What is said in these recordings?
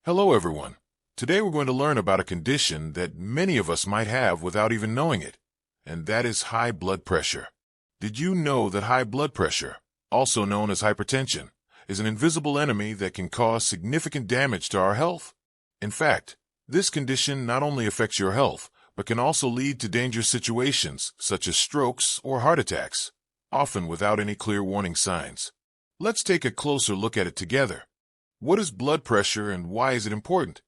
Hello everyone. Today we're going to learn about a condition that many of us might have without even knowing it, and that is high blood pressure. Did you know that high blood pressure, also known as hypertension, is an invisible enemy that can cause significant damage to our health? In fact, this condition not only affects your health, but can also lead to dangerous situations such as strokes or heart attacks, often without any clear warning signs. Let's take a closer look at it together. What is blood pressure and why is it important?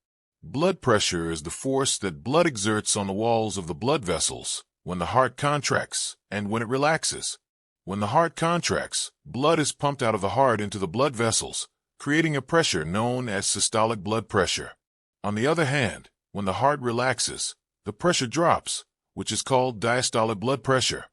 Blood pressure is the force that blood exerts on the walls of the blood vessels when the heart contracts and when it relaxes. When the heart contracts, blood is pumped out of the heart into the blood vessels, creating a pressure known as systolic blood pressure. On the other hand, when the heart relaxes, the pressure drops, which is called diastolic blood pressure.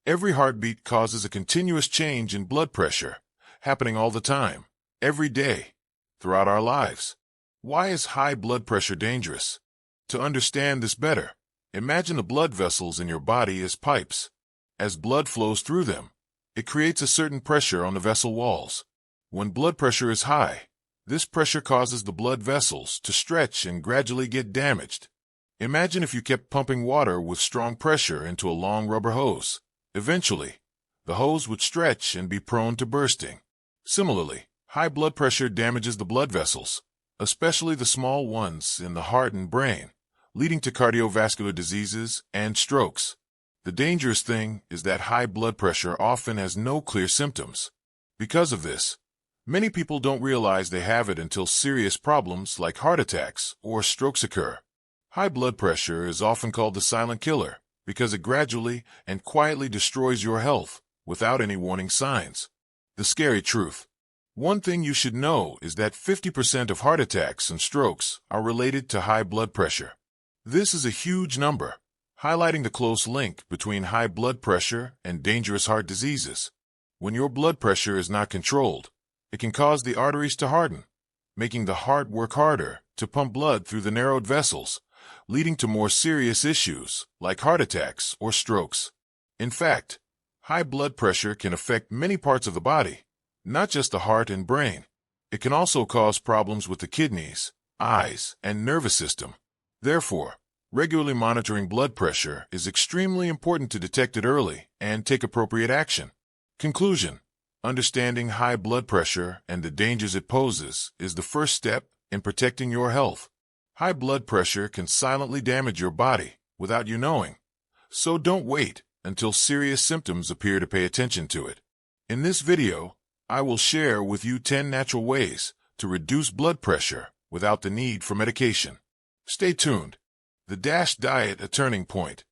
Every heartbeat causes a continuous change in blood pressure, happening all the time, every day, throughout our lives. Why is high blood pressure dangerous? To understand this better, imagine the blood vessels in your body as pipes. As blood flows through them, it creates a certain pressure on the vessel walls. When blood pressure is high, this pressure causes the blood vessels to stretch and gradually get damaged. Imagine if you kept pumping water with strong pressure into a long rubber hose. Eventually, the hose would stretch and be prone to bursting. Similarly, high blood pressure damages the blood vessels, especially the small ones in the heart and brain, leading to cardiovascular diseases and strokes. The dangerous thing is that high blood pressure often has no clear symptoms. Because of this, many people don't realize they have it until serious problems like heart attacks or strokes occur. High blood pressure is often called the silent killer because it gradually and quietly destroys your health without any warning signs. The scary truth. One thing you should know is that 50% of heart attacks and strokes are related to high blood pressure. This is a huge number, highlighting the close link between high blood pressure and dangerous heart diseases. When your blood pressure is not controlled, it can cause the arteries to harden, making the heart work harder to pump blood through the narrowed vessels, leading to more serious issues like heart attacks or strokes. In fact, high blood pressure can affect many parts of the body, not just the heart and brain. It can also cause problems with the kidneys, eyes, and nervous system. Therefore, regularly monitoring blood pressure is extremely important to detect it early and take appropriate action. Conclusion: understanding high blood pressure and the dangers it poses is the first step in protecting your health. High blood pressure can silently damage your body without you knowing, so don't wait until serious symptoms appear to pay attention to it. In this video, I will share with you 10 natural ways to reduce blood pressure without the need for medication. Stay tuned. The DASH diet, a turning point.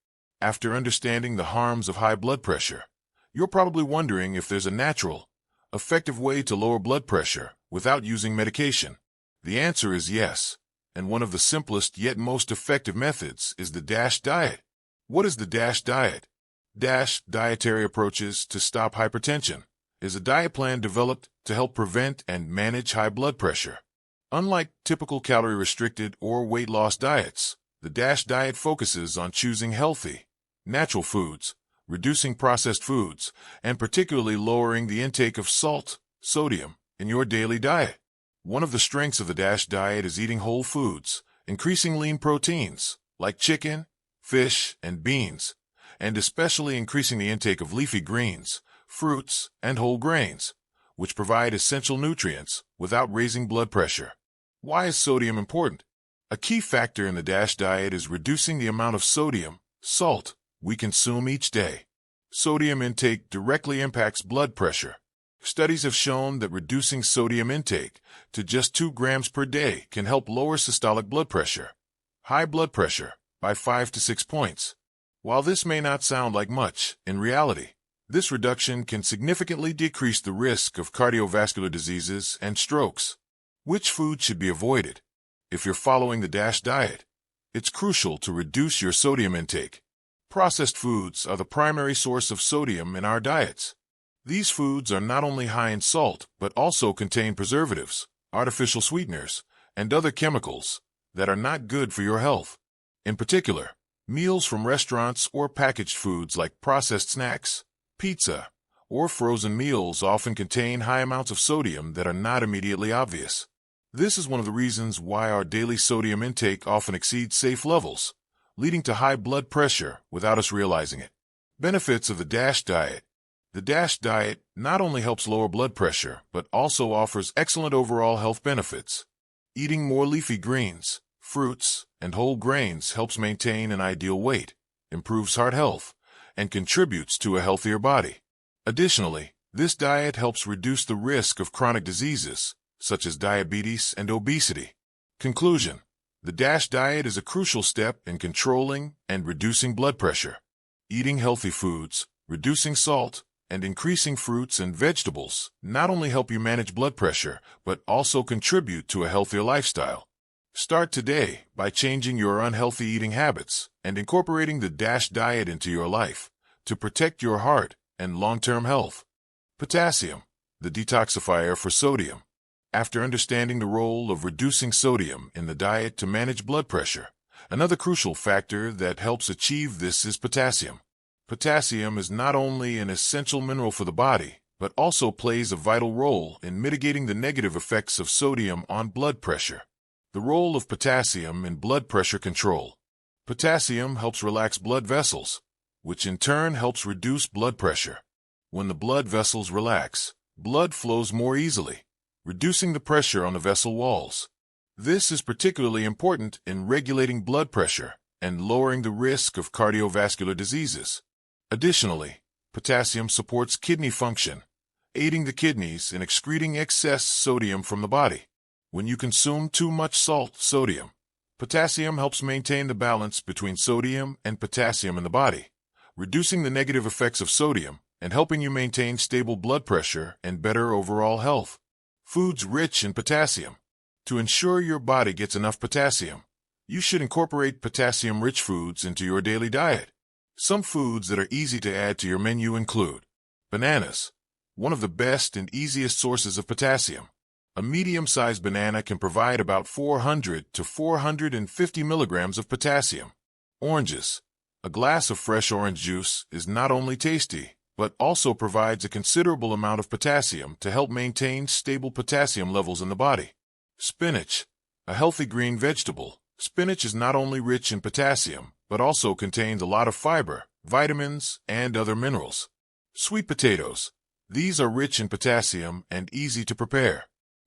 After understanding the harms of high blood pressure, you're probably wondering if there's a natural, effective way to lower blood pressure without using medication. The answer is yes, and one of the simplest yet most effective methods is the DASH diet. What is the DASH diet? DASH, Dietary Approaches to Stop Hypertension, is a diet plan developed to help prevent and manage high blood pressure. Unlike typical calorie-restricted or weight loss diets, the DASH diet focuses on choosing healthy, natural foods, reducing processed foods, and particularly lowering the intake of salt, sodium, in your daily diet. One of the strengths of the DASH diet is eating whole foods, increasing lean proteins, like chicken, fish, and beans, and especially increasing the intake of leafy greens, fruits, and whole grains, which provide essential nutrients without raising blood pressure. Why is sodium important? A key factor in the DASH diet is reducing the amount of sodium, salt, we consume each day. Sodium intake directly impacts blood pressure. Studies have shown that reducing sodium intake to just 2 grams per day can help lower systolic blood pressure, high blood pressure, by 5 to 6 points. While this may not sound like much, in reality, this reduction can significantly decrease the risk of cardiovascular diseases and strokes. Which foods should be avoided? If you're following the DASH diet, it's crucial to reduce your sodium intake. Processed foods are the primary source of sodium in our diets. These foods are not only high in salt, but also contain preservatives, artificial sweeteners, and other chemicals that are not good for your health. In particular, meals from restaurants or packaged foods like processed snacks, pizza, or frozen meals often contain high amounts of sodium that are not immediately obvious. This is one of the reasons why our daily sodium intake often exceeds safe levels, leading to high blood pressure without us realizing it. Benefits of the DASH diet. The DASH diet not only helps lower blood pressure, but also offers excellent overall health benefits. Eating more leafy greens, fruits, and whole grains helps maintain an ideal weight, improves heart health, and contributes to a healthier body. Additionally, this diet helps reduce the risk of chronic diseases, such as diabetes and obesity. Conclusion: the DASH diet is a crucial step in controlling and reducing blood pressure. Eating healthy foods, reducing salt, and increasing fruits and vegetables not only help you manage blood pressure, but also contribute to a healthier lifestyle. Start today by changing your unhealthy eating habits and incorporating the DASH diet into your life to protect your heart and long-term health. Potassium, the detoxifier for sodium. After understanding the role of reducing sodium in the diet to manage blood pressure, another crucial factor that helps achieve this is potassium. Potassium is not only an essential mineral for the body, but also plays a vital role in mitigating the negative effects of sodium on blood pressure. The role of potassium in blood pressure control. Potassium helps relax blood vessels, which in turn helps reduce blood pressure. When the blood vessels relax, blood flows more easily, reducing the pressure on the vessel walls. This is particularly important in regulating blood pressure and lowering the risk of cardiovascular diseases. Additionally, potassium supports kidney function, aiding the kidneys in excreting excess sodium from the body. When you consume too much sodium, potassium helps maintain the balance between sodium and potassium in the body, reducing the negative effects of sodium and helping you maintain stable blood pressure and better overall health. Foods rich in potassium. To ensure your body gets enough potassium, you should incorporate potassium-rich foods into your daily diet. Some foods that are easy to add to your menu include bananas, one of the best and easiest sources of potassium. A medium-sized banana can provide about 400 to 450 milligrams of potassium. Oranges. A glass of fresh orange juice is not only tasty, but also provides a considerable amount of potassium to help maintain stable potassium levels in the body. Spinach. A healthy green vegetable. Spinach is not only rich in potassium, but also contains a lot of fiber, vitamins, and other minerals. Sweet potatoes. These are rich in potassium and easy to prepare.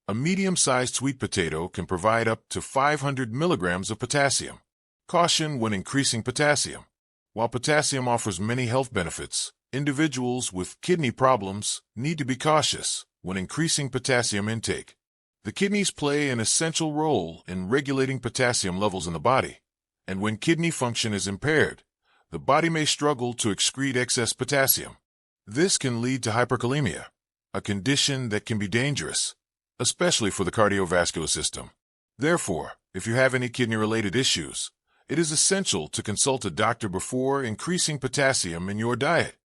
A medium-sized sweet potato can provide up to 500 milligrams of potassium. Caution when increasing potassium. While potassium offers many health benefits, individuals with kidney problems need to be cautious when increasing potassium intake. The kidneys play an essential role in regulating potassium levels in the body, and when kidney function is impaired, the body may struggle to excrete excess potassium. This can lead to hyperkalemia, a condition that can be dangerous, especially for the cardiovascular system. Therefore, if you have any kidney-related issues, it is essential to consult a doctor before increasing potassium in your diet.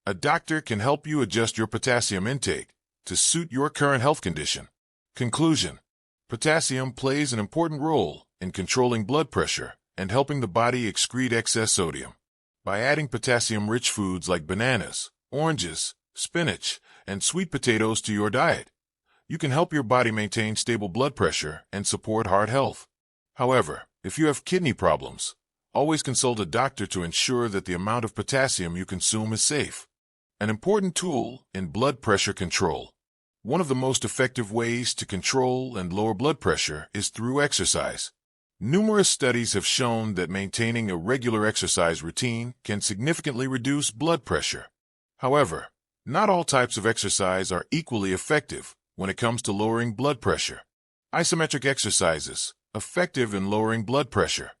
A doctor can help you adjust your potassium intake to suit your current health condition. Conclusion: potassium plays an important role in controlling blood pressure and helping the body excrete excess sodium. By adding potassium-rich foods like bananas, oranges, spinach, and sweet potatoes to your diet, you can help your body maintain stable blood pressure and support heart health. However, if you have kidney problems, always consult a doctor to ensure that the amount of potassium you consume is safe. An important tool in blood pressure control. One of the most effective ways to control and lower blood pressure is through exercise. Numerous studies have shown that maintaining a regular exercise routine can significantly reduce blood pressure. However, not all types of exercise are equally effective when it comes to lowering blood pressure. Isometric exercises, effective in lowering blood pressure.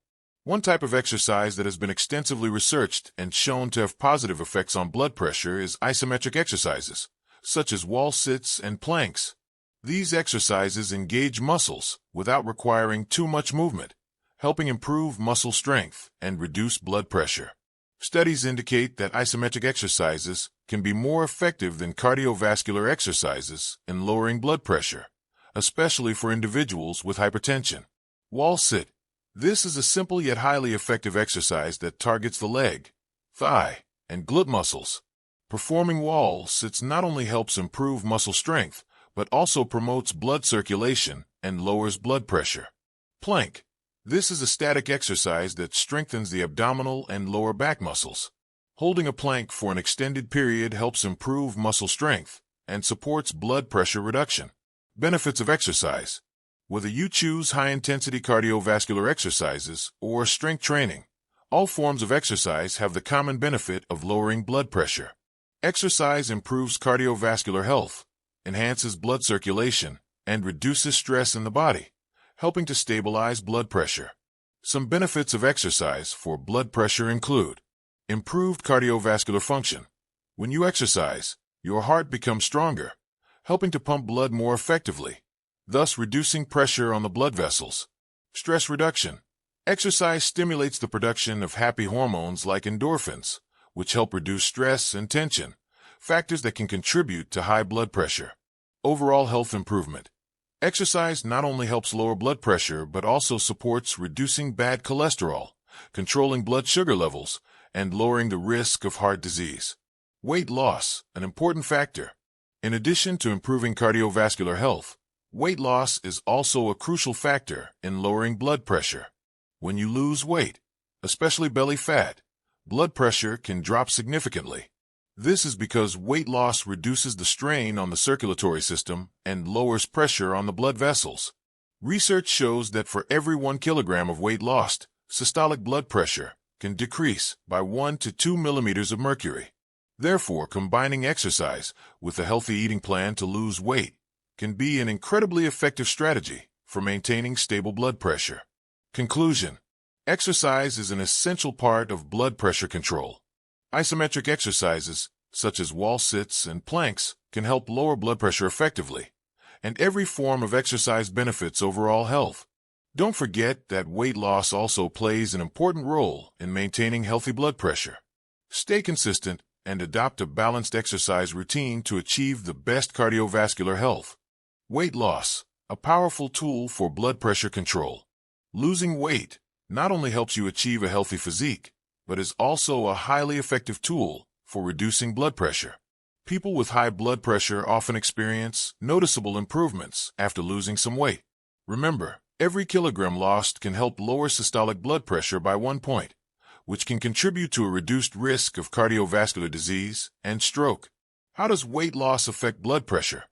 One type of exercise that has been extensively researched and shown to have positive effects on blood pressure is isometric exercises, such as wall sits and planks. These exercises engage muscles without requiring too much movement, helping improve muscle strength and reduce blood pressure. Studies indicate that isometric exercises can be more effective than cardiovascular exercises in lowering blood pressure, especially for individuals with hypertension. Wall sit. This is a simple yet highly effective exercise that targets the leg, thigh, and glute muscles. Performing wall sits not only helps improve muscle strength, but also promotes blood circulation and lowers blood pressure. Plank. This is a static exercise that strengthens the abdominal and lower back muscles. Holding a plank for an extended period helps improve muscle strength and supports blood pressure reduction. Benefits of exercise. Whether you choose high-intensity cardiovascular exercises or strength training, all forms of exercise have the common benefit of lowering blood pressure. Exercise improves cardiovascular health, enhances blood circulation, and reduces stress in the body, helping to stabilize blood pressure. Some benefits of exercise for blood pressure include improved cardiovascular function. When you exercise, your heart becomes stronger, helping to pump blood more effectively, thus reducing pressure on the blood vessels. Stress reduction. Exercise stimulates the production of happy hormones like endorphins, which help reduce stress and tension, factors that can contribute to high blood pressure. Overall health improvement. Exercise not only helps lower blood pressure but also supports reducing bad cholesterol, controlling blood sugar levels, and lowering the risk of heart disease. Weight loss, an important factor. In addition to improving cardiovascular health, weight loss is also a crucial factor in lowering blood pressure. When you lose weight, especially belly fat, blood pressure can drop significantly. This is because weight loss reduces the strain on the circulatory system and lowers pressure on the blood vessels. Research shows that for every 1 kilogram of weight lost, systolic blood pressure can decrease by 1 to 2 millimeters of mercury. Therefore, combining exercise with a healthy eating plan to lose weight can be an incredibly effective strategy for maintaining stable blood pressure. Conclusion. Exercise is an essential part of blood pressure control. Isometric exercises, such as wall sits and planks, can help lower blood pressure effectively, and every form of exercise benefits overall health. Don't forget that weight loss also plays an important role in maintaining healthy blood pressure. Stay consistent and adopt a balanced exercise routine to achieve the best cardiovascular health. Weight loss, a powerful tool for blood pressure control. Losing weight not only helps you achieve a healthy physique, but is also a highly effective tool for reducing blood pressure. People with high blood pressure often experience noticeable improvements after losing some weight. Remember, every kilogram lost can help lower systolic blood pressure by 1 point, which can contribute to a reduced risk of cardiovascular disease and stroke. How does weight loss affect blood pressure?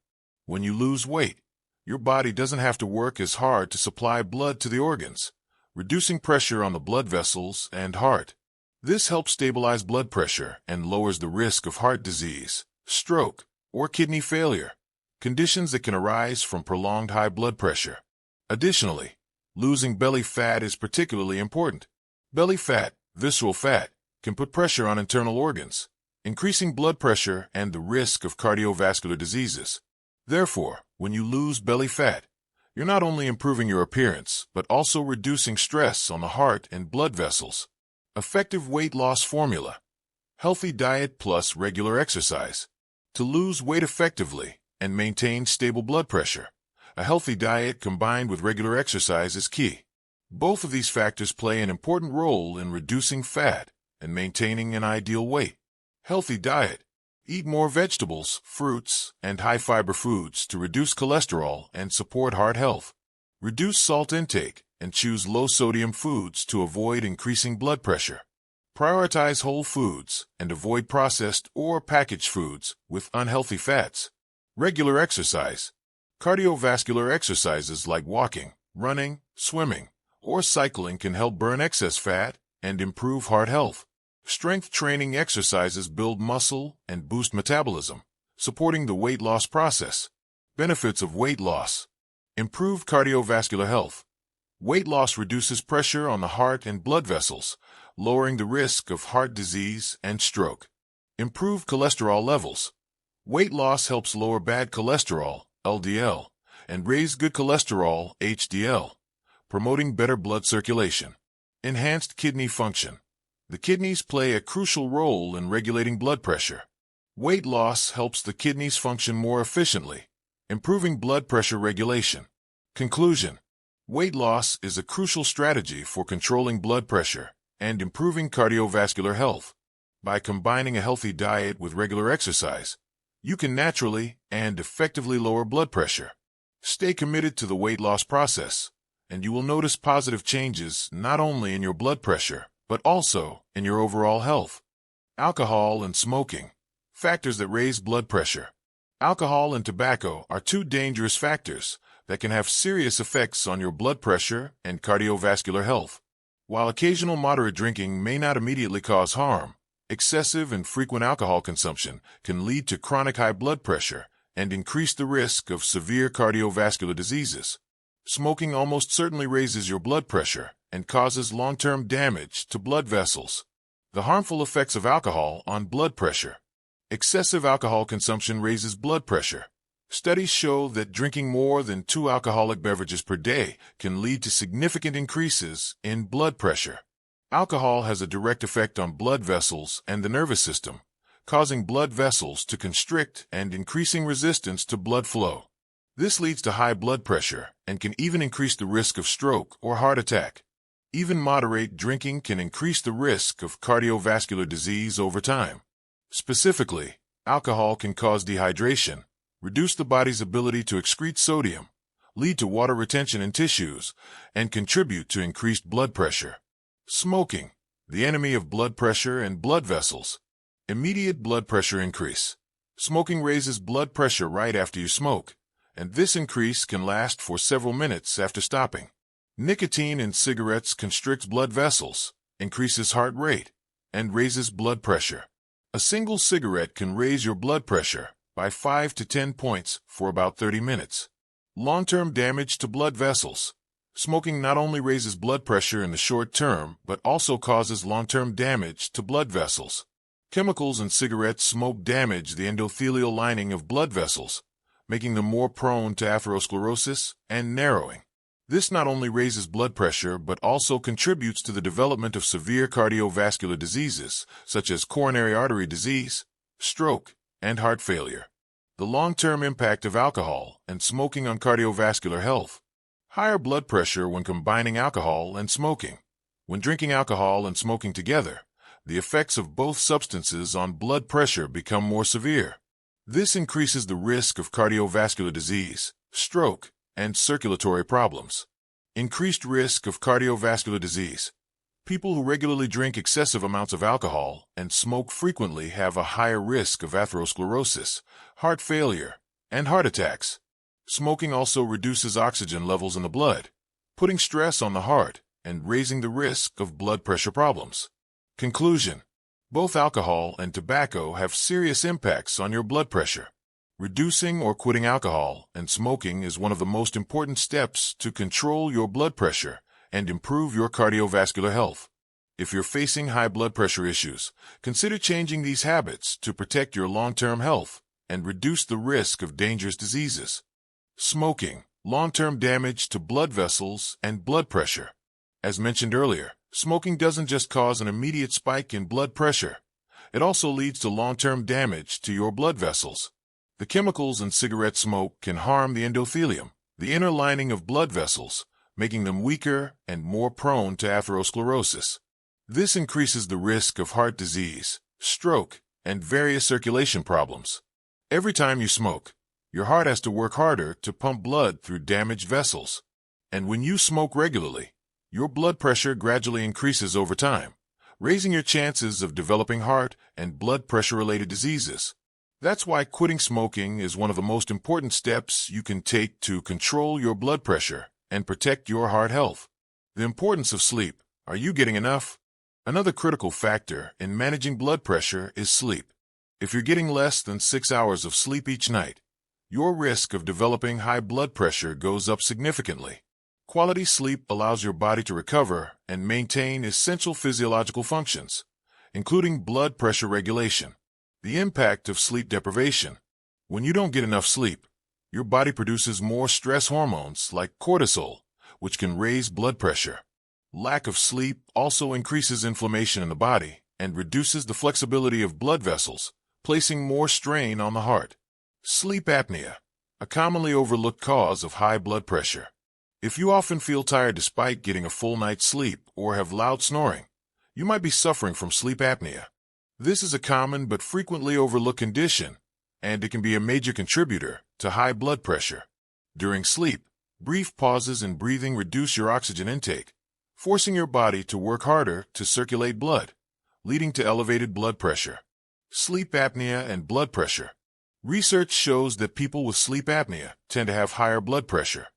When you lose weight, your body doesn't have to work as hard to supply blood to the organs, reducing pressure on the blood vessels and heart. This helps stabilize blood pressure and lowers the risk of heart disease, stroke, or kidney failure, conditions that can arise from prolonged high blood pressure. Additionally, losing belly fat is particularly important. Belly fat, visceral fat, can put pressure on internal organs, increasing blood pressure and the risk of cardiovascular diseases. Therefore, when you lose belly fat, you're not only improving your appearance, but also reducing stress on the heart and blood vessels. Effective weight loss formula. Healthy diet plus regular exercise. To lose weight effectively and maintain stable blood pressure, a healthy diet combined with regular exercise is key. Both of these factors play an important role in reducing fat and maintaining an ideal weight. Healthy diet. Eat more vegetables, fruits, and high-fiber foods to reduce cholesterol and support heart health. Reduce salt intake and choose low-sodium foods to avoid increasing blood pressure. Prioritize whole foods and avoid processed or packaged foods with unhealthy fats. Regular exercise. Cardiovascular exercises like walking, running, swimming, or cycling can help burn excess fat and improve heart health. Strength training exercises build muscle and boost metabolism, supporting the weight loss process. Benefits of weight loss. Improved cardiovascular health. Weight loss reduces pressure on the heart and blood vessels, lowering the risk of heart disease and stroke. Improved cholesterol levels. Weight loss helps lower bad cholesterol, LDL, and raise good cholesterol, HDL, promoting better blood circulation. Enhanced kidney function. The kidneys play a crucial role in regulating blood pressure. Weight loss helps the kidneys function more efficiently, improving blood pressure regulation. Conclusion. Weight loss is a crucial strategy for controlling blood pressure and improving cardiovascular health. By combining a healthy diet with regular exercise, you can naturally and effectively lower blood pressure. Stay committed to the weight loss process, and you will notice positive changes not only in your blood pressure, but also in your overall health. Alcohol and smoking. Factors that raise blood pressure. Alcohol and tobacco are two dangerous factors that can have serious effects on your blood pressure and cardiovascular health. While occasional moderate drinking may not immediately cause harm, excessive and frequent alcohol consumption can lead to chronic high blood pressure and increase the risk of severe cardiovascular diseases. Smoking almost certainly raises your blood pressure and causes long-term damage to blood vessels. The harmful effects of alcohol on blood pressure. Excessive alcohol consumption raises blood pressure. Studies show that drinking more than 2 alcoholic beverages per day can lead to significant increases in blood pressure. Alcohol has a direct effect on blood vessels and the nervous system, causing blood vessels to constrict and increasing resistance to blood flow. This leads to high blood pressure and can even increase the risk of stroke or heart attack. Even moderate drinking can increase the risk of cardiovascular disease over time. Specifically, alcohol can cause dehydration, reduce the body's ability to excrete sodium, lead to water retention in tissues, and contribute to increased blood pressure. Smoking, the enemy of blood pressure and blood vessels. Immediate blood pressure increase. Smoking raises blood pressure right after you smoke, and this increase can last for several minutes after stopping. Nicotine in cigarettes constricts blood vessels, increases heart rate, and raises blood pressure. A single cigarette can raise your blood pressure by 5 to 10 points for about 30 minutes. Long-term damage to blood vessels. Smoking not only raises blood pressure in the short term, but also causes long-term damage to blood vessels. Chemicals in cigarette smoke damage the endothelial lining of blood vessels, making them more prone to atherosclerosis and narrowing. This not only raises blood pressure, but also contributes to the development of severe cardiovascular diseases, such as coronary artery disease, stroke, and heart failure. The long-term impact of alcohol and smoking on cardiovascular health. Higher blood pressure when combining alcohol and smoking. When drinking alcohol and smoking together, the effects of both substances on blood pressure become more severe. This increases the risk of cardiovascular disease, stroke, and circulatory problems. Increased risk of cardiovascular disease. People who regularly drink excessive amounts of alcohol and smoke frequently have a higher risk of atherosclerosis, heart failure, and heart attacks. Smoking also reduces oxygen levels in the blood, putting stress on the heart and raising the risk of blood pressure problems. Conclusion: both alcohol and tobacco have serious impacts on your blood pressure. Reducing or quitting alcohol and smoking is one of the most important steps to control your blood pressure and improve your cardiovascular health. If you're facing high blood pressure issues, consider changing these habits to protect your long-term health and reduce the risk of dangerous diseases. Smoking, long-term damage to blood vessels and blood pressure. As mentioned earlier, smoking doesn't just cause an immediate spike in blood pressure. It also leads to long-term damage to your blood vessels. The chemicals in cigarette smoke can harm the endothelium, the inner lining of blood vessels, making them weaker and more prone to atherosclerosis. This increases the risk of heart disease, stroke, and various circulation problems. Every time you smoke, your heart has to work harder to pump blood through damaged vessels. And when you smoke regularly, your blood pressure gradually increases over time, raising your chances of developing heart and blood pressure-related diseases. That's why quitting smoking is one of the most important steps you can take to control your blood pressure and protect your heart health. The importance of sleep. Are you getting enough? Another critical factor in managing blood pressure is sleep. If you're getting less than 6 hours of sleep each night, your risk of developing high blood pressure goes up significantly. Quality sleep allows your body to recover and maintain essential physiological functions, including blood pressure regulation. The impact of sleep deprivation. When you don't get enough sleep, your body produces more stress hormones like cortisol, which can raise blood pressure. Lack of sleep also increases inflammation in the body and reduces the flexibility of blood vessels, placing more strain on the heart. Sleep apnea, a commonly overlooked cause of high blood pressure. If you often feel tired despite getting a full night's sleep or have loud snoring, you might be suffering from sleep apnea. This is a common but frequently overlooked condition and it can be a major contributor to high blood pressure. During sleep, brief pauses in breathing reduce your oxygen intake, forcing your body to work harder to circulate blood, leading to elevated blood pressure. Sleep apnea and blood pressure. Research shows that people with sleep apnea tend to have higher blood pressure.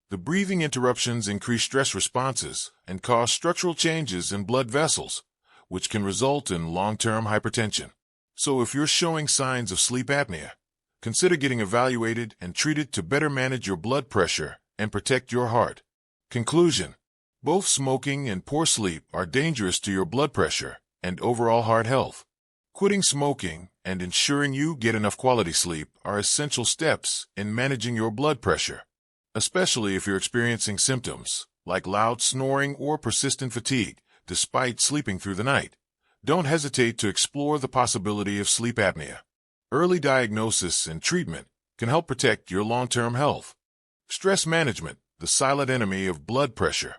The breathing interruptions increase stress responses and cause structural changes in blood vessels, which can result in long-term hypertension. So if you're showing signs of sleep apnea, consider getting evaluated and treated to better manage your blood pressure and protect your heart. Conclusion: both smoking and poor sleep are dangerous to your blood pressure and overall heart health. Quitting smoking and ensuring you get enough quality sleep are essential steps in managing your blood pressure, especially if you're experiencing symptoms like loud snoring or persistent fatigue despite sleeping through the night. Don't hesitate to explore the possibility of sleep apnea. Early diagnosis and treatment can help protect your long-term health. Stress management, the silent enemy of blood pressure.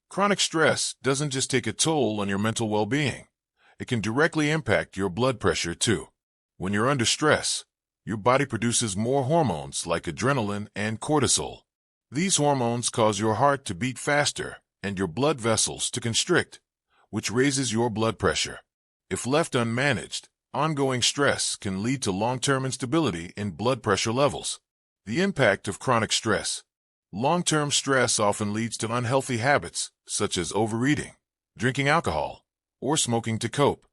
Chronic stress doesn't just take a toll on your mental well-being. It can directly impact your blood pressure too. When you're under stress, your body produces more hormones like adrenaline and cortisol. These hormones cause your heart to beat faster and your blood vessels to constrict, which raises your blood pressure. If left unmanaged, ongoing stress can lead to long-term instability in blood pressure levels. The impact of chronic stress. Long-term stress often leads to unhealthy habits such as overeating, drinking alcohol, or smoking to cope.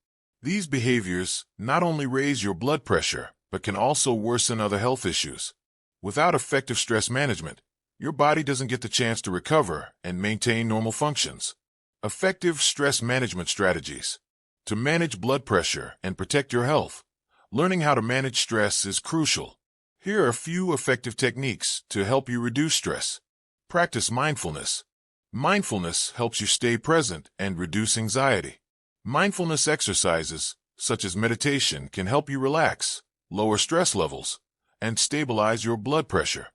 These behaviors not only raise your blood pressure, but can also worsen other health issues. Without effective stress management, your body doesn't get the chance to recover and maintain normal functions. Effective stress management strategies. To manage blood pressure and protect your health, learning how to manage stress is crucial. Here are a few effective techniques to help you reduce stress. Practice mindfulness. Mindfulness helps you stay present and reduce anxiety. Mindfulness exercises, such as meditation, can help you relax, lower stress levels, and stabilize your blood pressure.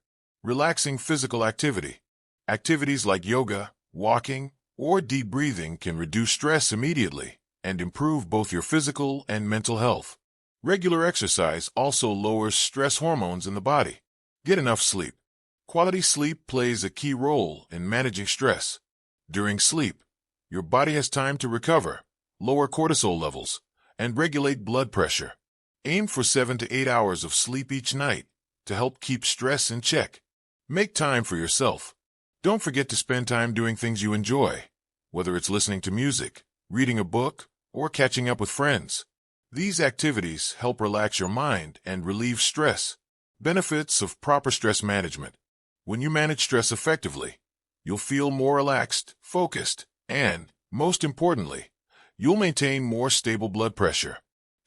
Relaxing physical activity. Activities like yoga, walking, or deep breathing can reduce stress immediately and improve both your physical and mental health. Regular exercise also lowers stress hormones in the body. Get enough sleep. Quality sleep plays a key role in managing stress. During sleep, your body has time to recover, lower cortisol levels, and regulate blood pressure. Aim for 7 to 8 hours of sleep each night to help keep stress in check. Make time for yourself. Don't forget to spend time doing things you enjoy, whether it's listening to music, reading a book, or catching up with friends. These activities help relax your mind and relieve stress. Benefits of proper stress management. When you manage stress effectively, you'll feel more relaxed, focused, and, most importantly, you'll maintain more stable blood pressure.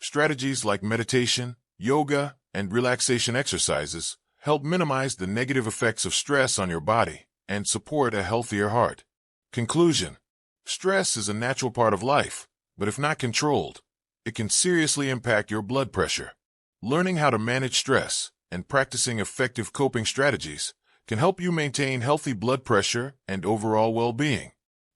Strategies like meditation, yoga, and relaxation exercises help minimize the negative effects of stress on your body and support a healthier heart. Conclusion: stress is a natural part of life, but if not controlled, it can seriously impact your blood pressure. Learning how to manage stress and practicing effective coping strategies can help you maintain healthy blood pressure and overall well-being.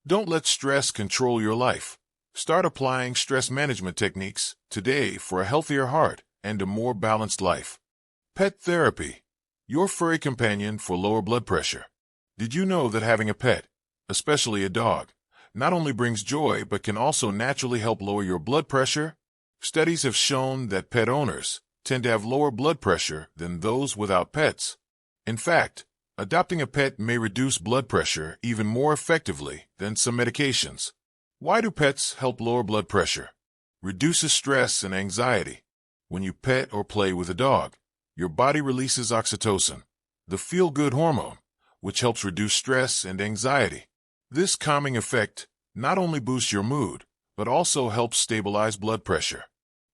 Don't let stress control your life. Start applying stress management techniques today for a healthier heart and a more balanced life. Pet therapy, your furry companion for lower blood pressure. Did you know that having a pet, especially a dog, not only brings joy but can also naturally help lower your blood pressure? Studies have shown that pet owners tend to have lower blood pressure than those without pets. In fact, adopting a pet may reduce blood pressure even more effectively than some medications. Why do pets help lower blood pressure? Reduces stress and anxiety. When you pet or play with a dog, your body releases oxytocin, the feel-good hormone, which helps reduce stress and anxiety. This calming effect not only boosts your mood, but also helps stabilize blood pressure.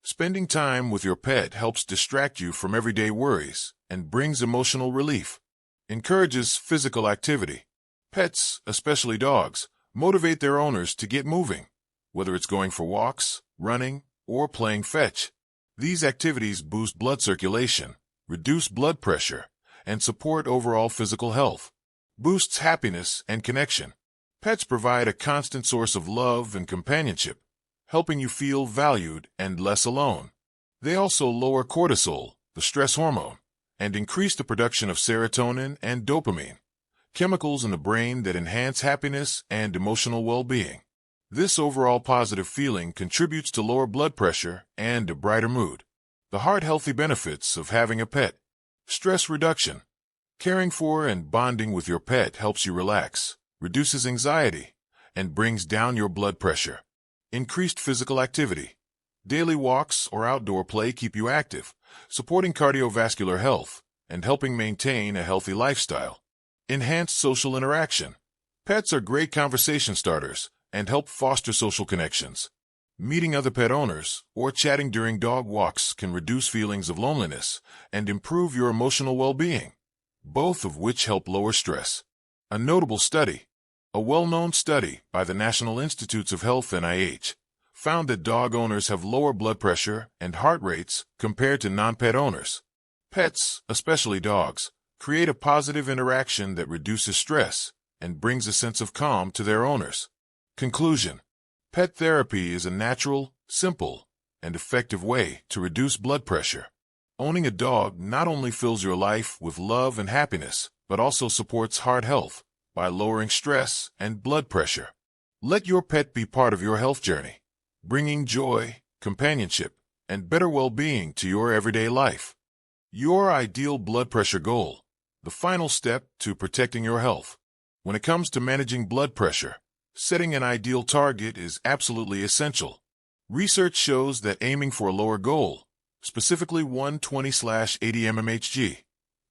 Spending time with your pet helps distract you from everyday worries and brings emotional relief. Encourages physical activity. Pets, especially dogs, motivate their owners to get moving, whether it's going for walks, running, or playing fetch. These activities boost blood circulation, reduce blood pressure, and support overall physical health. Boosts happiness and connection. Pets provide a constant source of love and companionship, helping you feel valued and less alone. They also lower cortisol, the the stress hormone, and increase the production of serotonin and dopamine, chemicals in the brain that enhance happiness and emotional well-being. This overall positive feeling contributes to lower blood pressure and a brighter mood. The heart-healthy benefits of having a pet. Stress reduction. Caring for and bonding with your pet helps you relax, reduces anxiety, and brings down your blood pressure. Increased physical activity. Daily walks or outdoor play keep you active, supporting cardiovascular health and helping maintain a healthy lifestyle. Enhanced social interaction. Pets are great conversation starters and help foster social connections. Meeting other pet owners or chatting during dog walks can reduce feelings of loneliness and improve your emotional well-being, both of which help lower stress. A notable study. A well-known study by the National Institutes of Health (NIH) found that dog owners have lower blood pressure and heart rates compared to non-pet owners. Pets, especially dogs, create a positive interaction that reduces stress and brings a sense of calm to their owners. Conclusion. Pet therapy is a natural, simple, and effective way to reduce blood pressure. Owning a dog not only fills your life with love and happiness, but also supports heart health by lowering stress and blood pressure. Let your pet be part of your health journey, bringing joy, companionship, and better well-being to your everyday life. Your ideal blood pressure goal, the final step to protecting your health. When it comes to managing blood pressure, setting an ideal target is absolutely essential. Research shows that aiming for a lower goal, specifically 120/80 mmHg,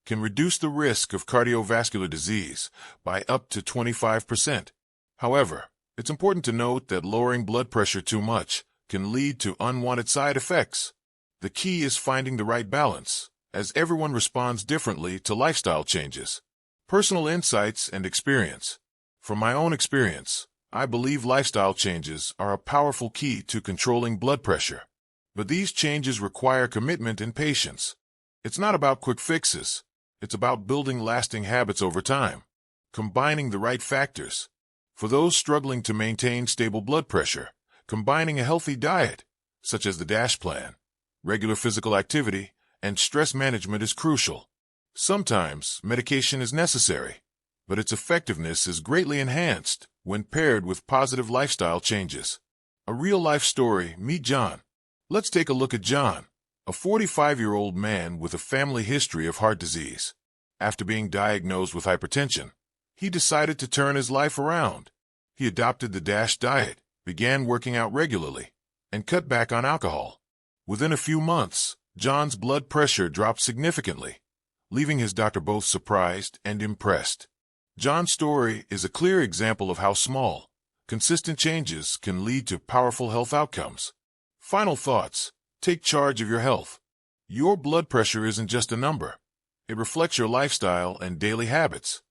can reduce the risk of cardiovascular disease by up to 25%. However, it's important to note that lowering blood pressure too much can lead to unwanted side effects. The key is finding the right balance, as everyone responds differently to lifestyle changes. Personal insights and experience. From my own experience, I believe lifestyle changes are a powerful key to controlling blood pressure. But these changes require commitment and patience. It's not about quick fixes. It's about building lasting habits over time, combining the right factors. For those struggling to maintain stable blood pressure, combining a healthy diet, such as the DASH plan, regular physical activity, and stress management is crucial. Sometimes medication is necessary, but its effectiveness is greatly enhanced when paired with positive lifestyle changes. A real-life story. Meet John. Let's take a look at John, a 45-year-old man with a family history of heart disease. After being diagnosed with hypertension, he decided to turn his life around. He adopted the DASH diet, began working out regularly, and cut back on alcohol. Within a few months, John's blood pressure dropped significantly, leaving his doctor both surprised and impressed. John's story is a clear example of how small, consistent changes can lead to powerful health outcomes. Final thoughts. Take charge of your health. Your blood pressure isn't just a number. It reflects your lifestyle and daily habits.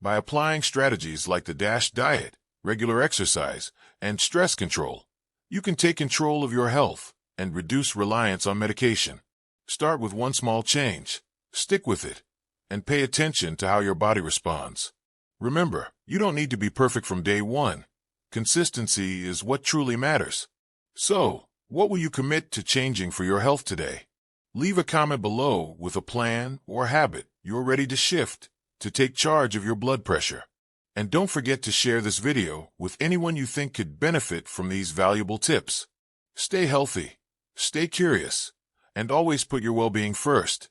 By applying strategies like the DASH diet, regular exercise, and stress control, you can take control of your health and reduce reliance on medication. Start with one small change, stick with it, and pay attention to how your body responds. Remember, you don't need to be perfect from day one. Consistency is what truly matters. So, what will you commit to changing for your health today? Leave a comment below with a plan or habit you're ready to shift to take charge of your blood pressure. And don't forget to share this video with anyone you think could benefit from these valuable tips. Stay healthy, stay curious, and always put your well-being first.